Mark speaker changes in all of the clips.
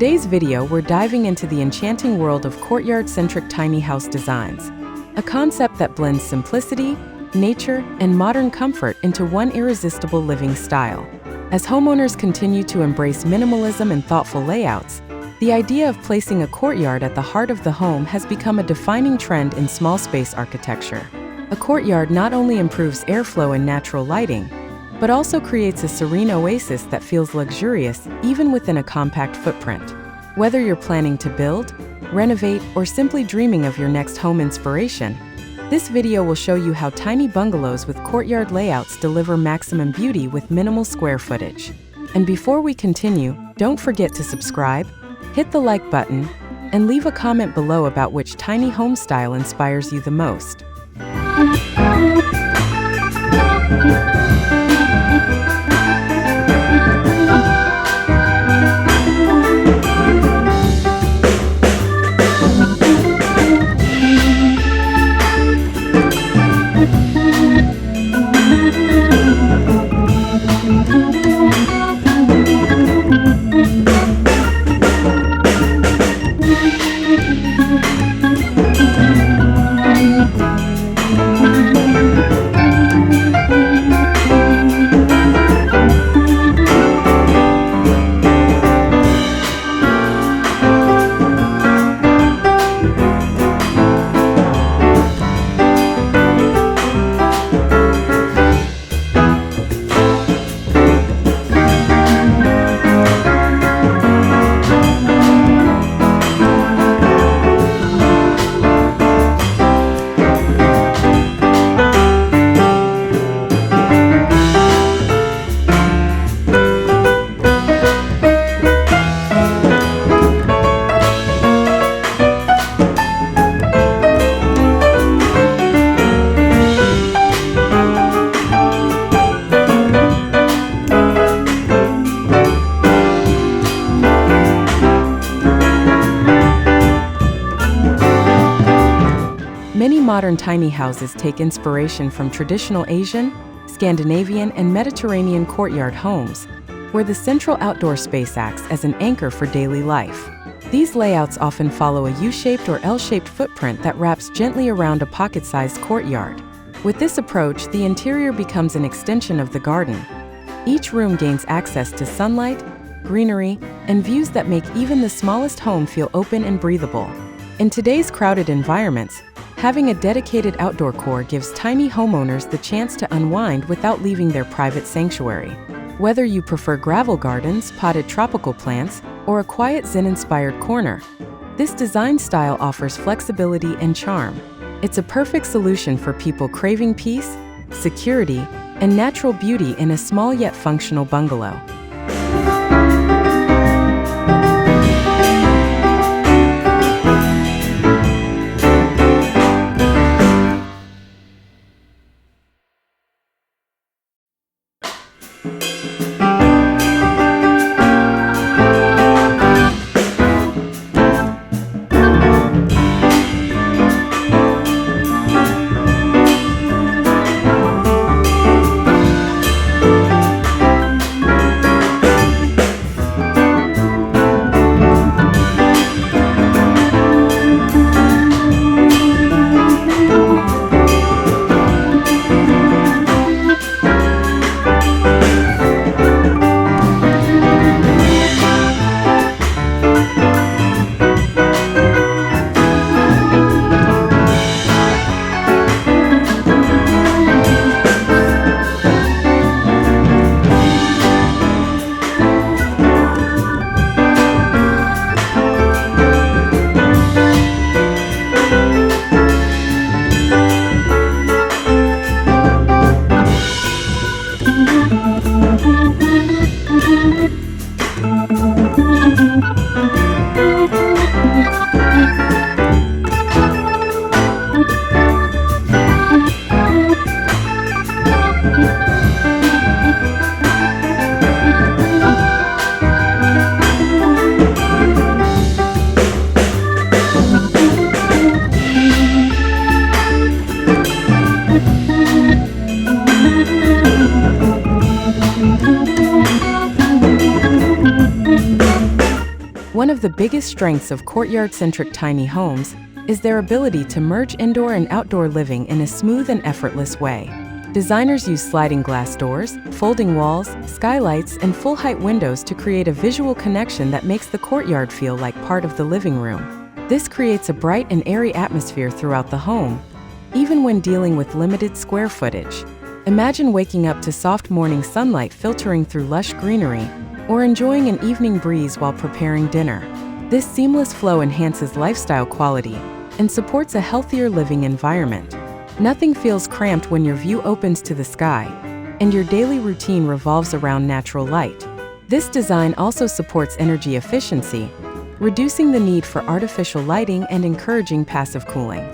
Speaker 1: today's video, we're diving into the enchanting world of courtyard-centric tiny house designs, a concept that blends simplicity, nature, and modern comfort into one irresistible living style. As homeowners continue to embrace minimalism and thoughtful layouts, the idea of placing a courtyard at the heart of the home has become a defining trend in small space architecture. A courtyard not only improves airflow and natural lighting, but also creates a serene oasis that feels luxurious even within a compact footprint. Whether you're planning to build, renovate, or simply dreaming of your next home inspiration, this video will show you how tiny bungalows with courtyard layouts deliver maximum beauty with minimal square footage. And before we continue, don't forget to subscribe, hit the like button, and leave a comment below about which tiny home style inspires you the most. Many modern tiny houses take inspiration from traditional Asian, Scandinavian, and Mediterranean courtyard homes, where the central outdoor space acts as an anchor for daily life. These layouts often follow a U-shaped or L-shaped footprint that wraps gently around a pocket-sized courtyard. With this approach, the interior becomes an extension of the garden. Each room gains access to sunlight, greenery, and views that make even the smallest home feel open and breathable. In today's crowded environments, having a dedicated outdoor core gives tiny homeowners the chance to unwind without leaving their private sanctuary. Whether you prefer gravel gardens, potted tropical plants, or a quiet Zen-inspired corner, this design style offers flexibility and charm. It's a perfect solution for people craving peace, security, and natural beauty in a small yet functional bungalow. One One of the biggest strengths of courtyard-centric tiny homes is their ability to merge indoor and outdoor living in a smooth and effortless way. Designers use sliding glass doors, folding walls, skylights, and full-height windows to create a visual connection that makes the courtyard feel like part of the living room. This creates a bright and airy atmosphere throughout the home, even when dealing with limited square footage. Imagine waking up to soft morning sunlight filtering through lush greenery, or enjoying an evening breeze while preparing dinner. This seamless flow enhances lifestyle quality and supports a healthier living environment. Nothing feels cramped when your view opens to the sky, and your daily routine revolves around natural light. This design also supports energy efficiency, reducing the need for artificial lighting and encouraging passive cooling.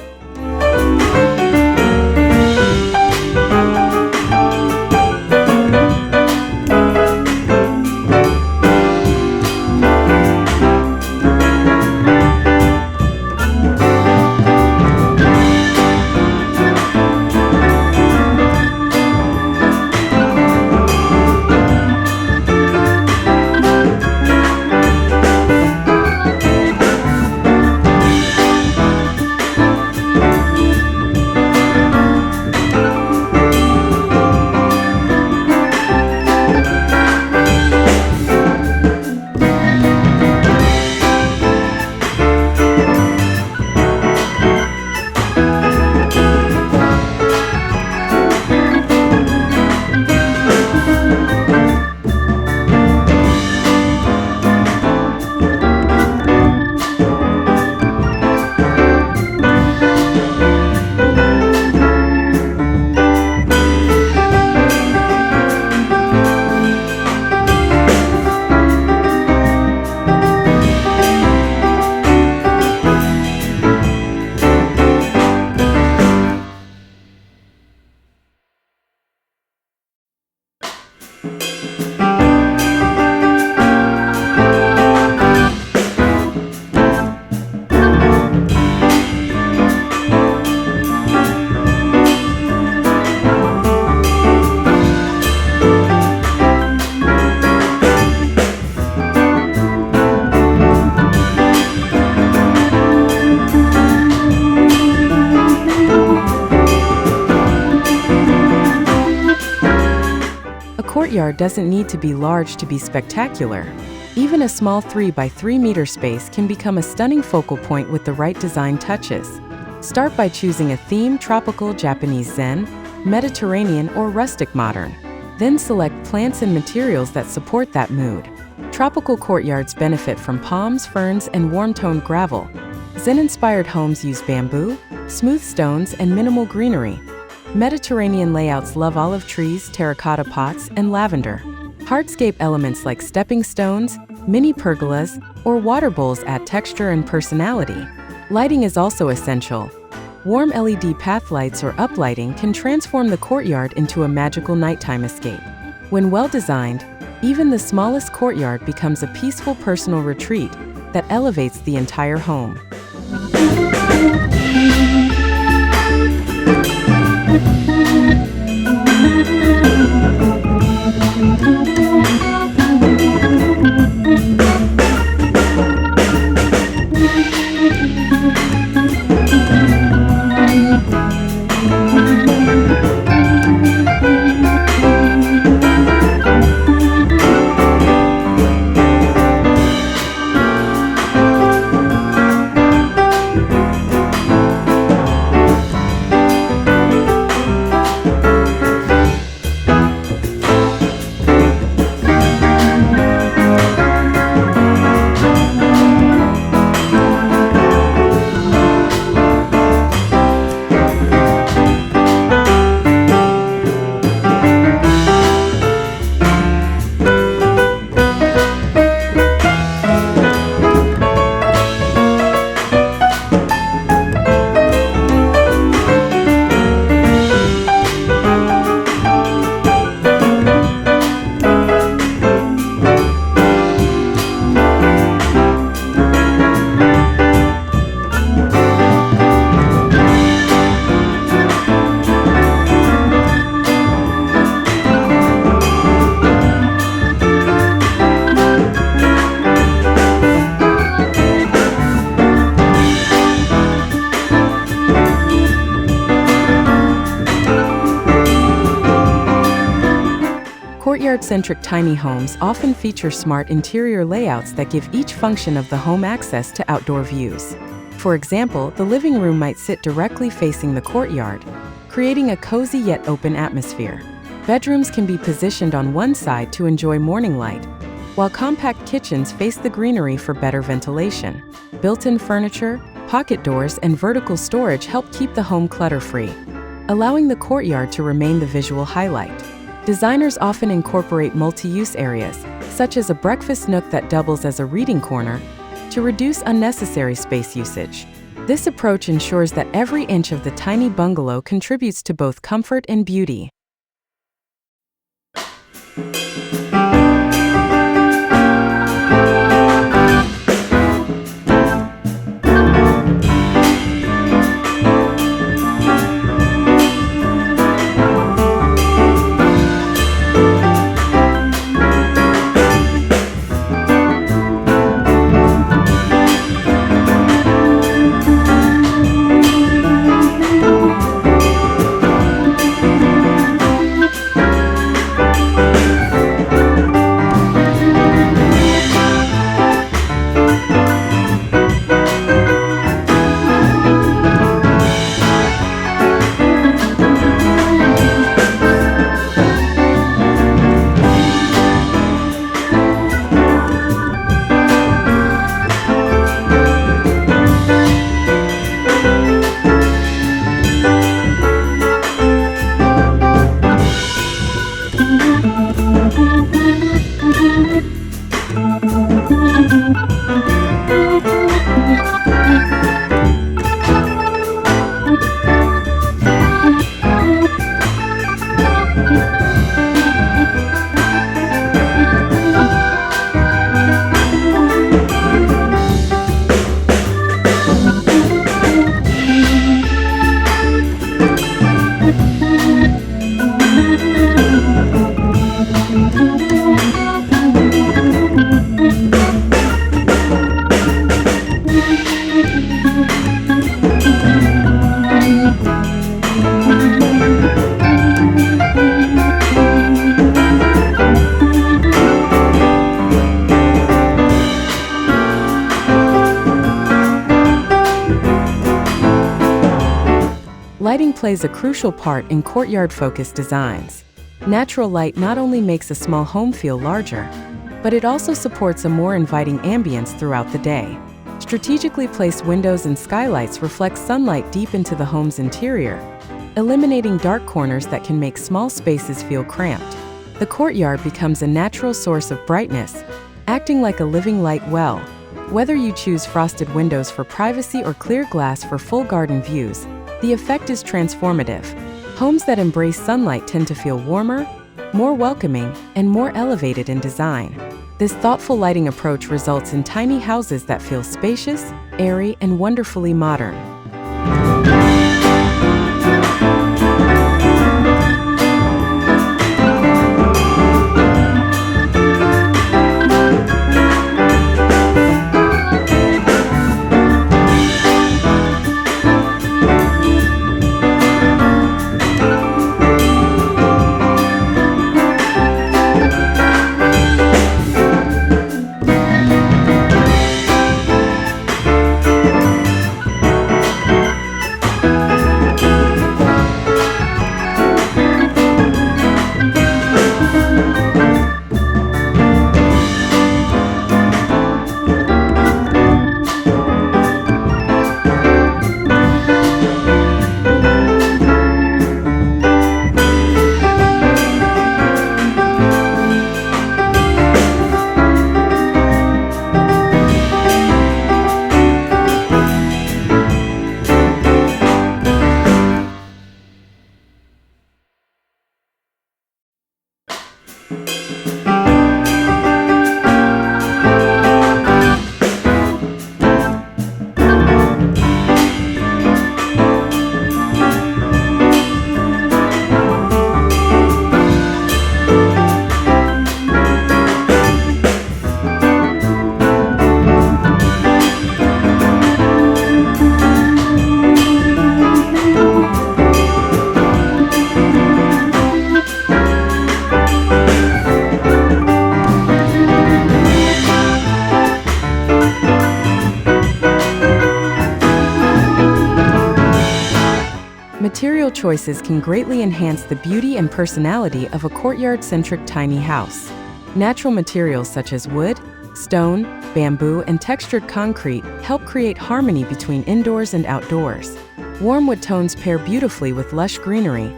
Speaker 1: A courtyard doesn't need to be large to be spectacular. Even a small 3 by 3 meter space can become a stunning focal point with the right design touches. Start by choosing a theme: tropical, Japanese Zen, Mediterranean, or rustic modern. Then select plants and materials that support that mood. Tropical courtyards benefit from palms, ferns, and warm-toned gravel. Zen-inspired homes use bamboo, smooth stones, and minimal greenery. Mediterranean layouts love olive trees, terracotta pots, and lavender. Hardscape elements like stepping stones, mini pergolas, or water bowls add texture and personality. Lighting is also essential. Warm LED path lights or uplighting can transform the courtyard into a magical nighttime escape. When well designed, even the smallest courtyard becomes a peaceful personal retreat that elevates the entire home. Courtyard-centric tiny homes often feature smart interior layouts that give each function of the home access to outdoor views. For example, the living room might sit directly facing the courtyard, creating a cozy yet open atmosphere. Bedrooms can be positioned on one side to enjoy morning light, while compact kitchens face the greenery for better ventilation. Built-in furniture, pocket doors, and vertical storage help keep the home clutter-free, allowing the courtyard to remain the visual highlight. Designers often incorporate multi-use areas, such as a breakfast nook that doubles as a reading corner, to reduce unnecessary space usage. This approach ensures that every inch of the tiny bungalow contributes to both comfort and beauty. Lighting plays a crucial part in courtyard-focused designs. Natural light not only makes a small home feel larger, but it also supports a more inviting ambience throughout the day. Strategically placed windows and skylights reflect sunlight deep into the home's interior, eliminating dark corners that can make small spaces feel cramped. The courtyard becomes a natural source of brightness, acting like a living light well. Whether you choose frosted windows for privacy or clear glass for full garden views, the effect is transformative. Homes that embrace sunlight tend to feel warmer, more welcoming, and more elevated in design. This thoughtful lighting approach results in tiny houses that feel spacious, airy, and wonderfully modern. choices can greatly enhance the beauty and personality of a courtyard-centric tiny house. Natural materials such as wood, stone, bamboo, and textured concrete help create harmony between indoors and outdoors. Warm wood tones pair beautifully with lush greenery,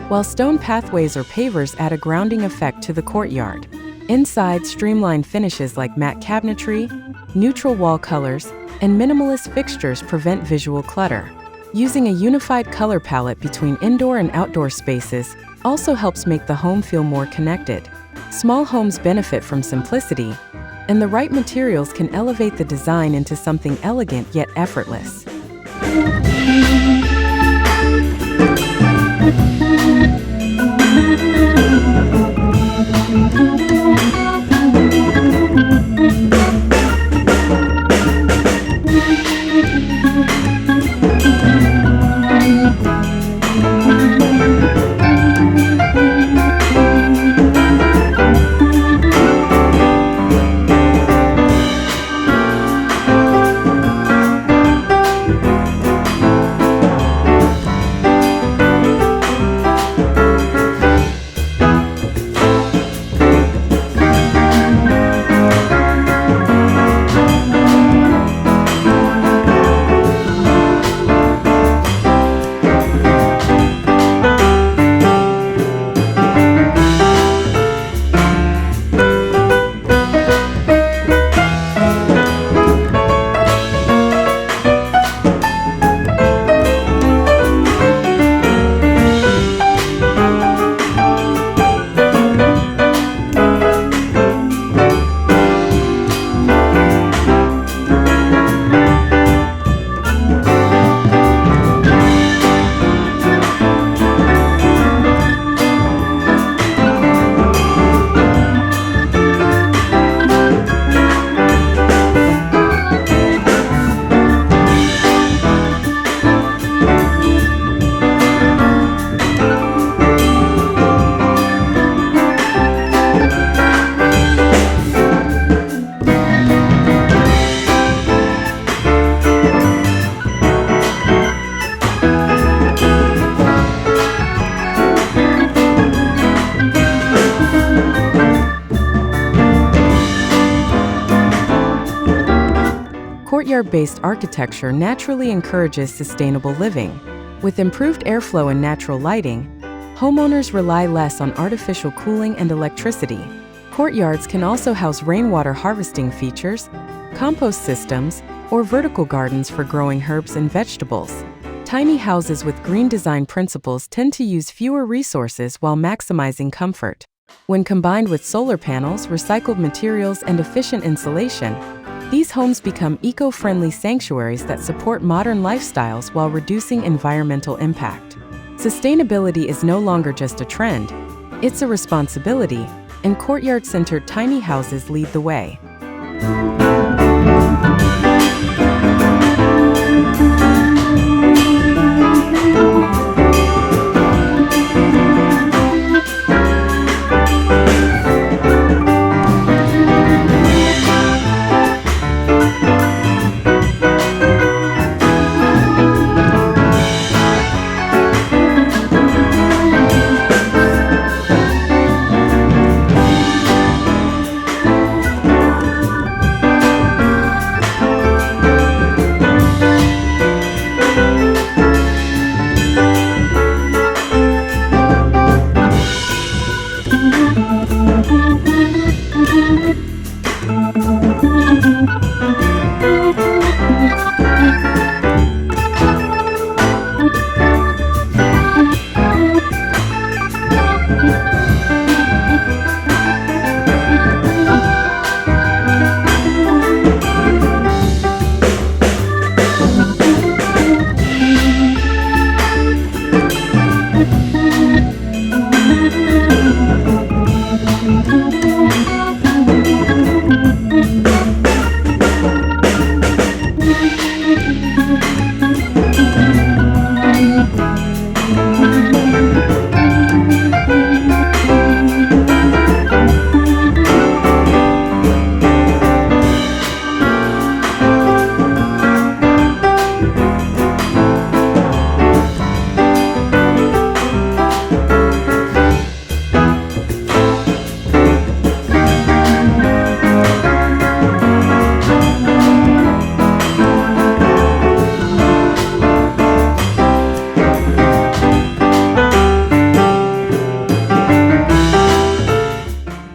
Speaker 1: while stone pathways or pavers add a grounding effect to the courtyard. Inside, streamlined finishes like matte cabinetry, neutral wall colors, and minimalist fixtures prevent visual clutter. Using a unified color palette between indoor and outdoor spaces also helps make the home feel more connected. Small homes benefit from simplicity, and the right materials can elevate the design into something elegant yet effortless. Courtyard-based architecture naturally encourages sustainable living. With improved airflow and natural lighting, homeowners rely less on artificial cooling and electricity. Courtyards can also house rainwater harvesting features, compost systems, or vertical gardens for growing herbs and vegetables. Tiny houses with green design principles tend to use fewer resources while maximizing comfort. When combined with solar panels, recycled materials, and efficient insulation, these homes become eco-friendly sanctuaries that support modern lifestyles while reducing environmental impact. Sustainability is no longer just a trend, it's a responsibility, and courtyard-centered tiny houses lead the way.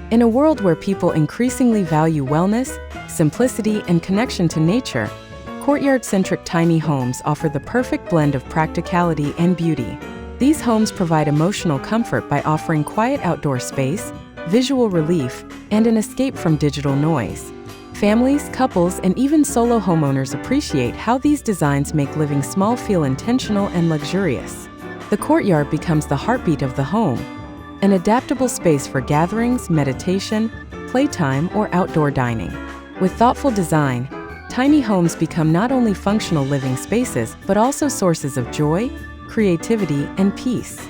Speaker 1: In a world where people increasingly value wellness, simplicity, and connection to nature, courtyard-centric tiny homes offer the perfect blend of practicality and beauty. These homes provide emotional comfort by offering quiet outdoor space, visual relief, and an escape from digital noise. Families, couples, and even solo homeowners appreciate how these designs make living small feel intentional and luxurious. The courtyard becomes the heartbeat of the home, an adaptable space for gatherings, meditation, playtime, or outdoor dining. With thoughtful design, tiny homes become not only functional living spaces, but also sources of joy, creativity, and peace.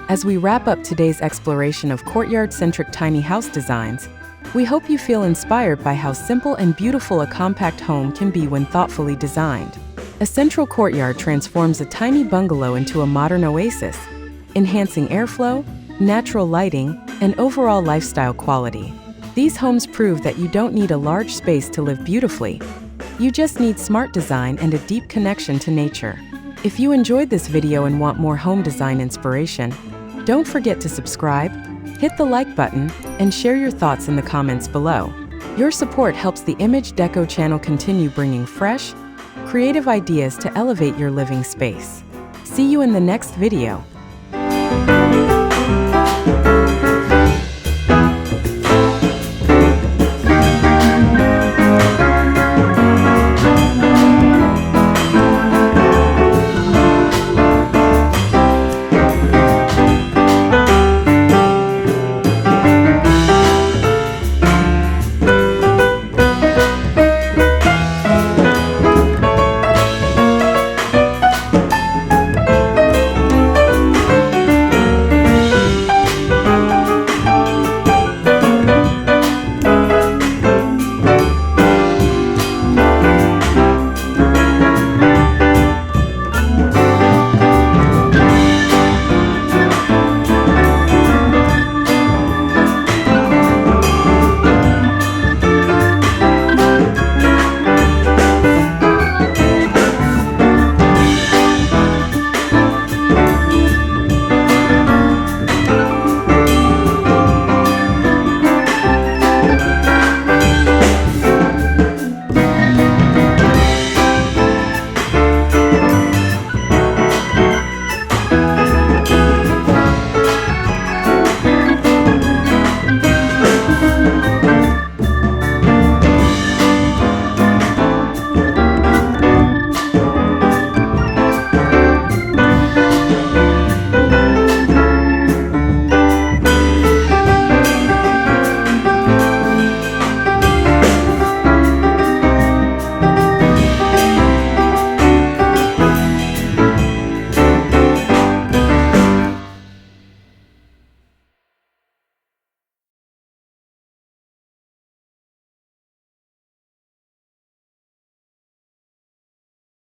Speaker 1: As we wrap up today's exploration of courtyard-centric tiny house designs, we hope you feel inspired by how simple and beautiful a compact home can be when thoughtfully designed. A central courtyard transforms a tiny bungalow into a modern oasis, enhancing airflow, natural lighting, and overall lifestyle quality. These homes prove that you don't need a large space to live beautifully. You just need smart design and a deep connection to nature. If you enjoyed this video and want more home design inspiration, don't forget to subscribe, hit the like button, and share your thoughts in the comments below. Your support helps the Image Deco channel continue bringing fresh, creative ideas to elevate your living space. See you in the next video.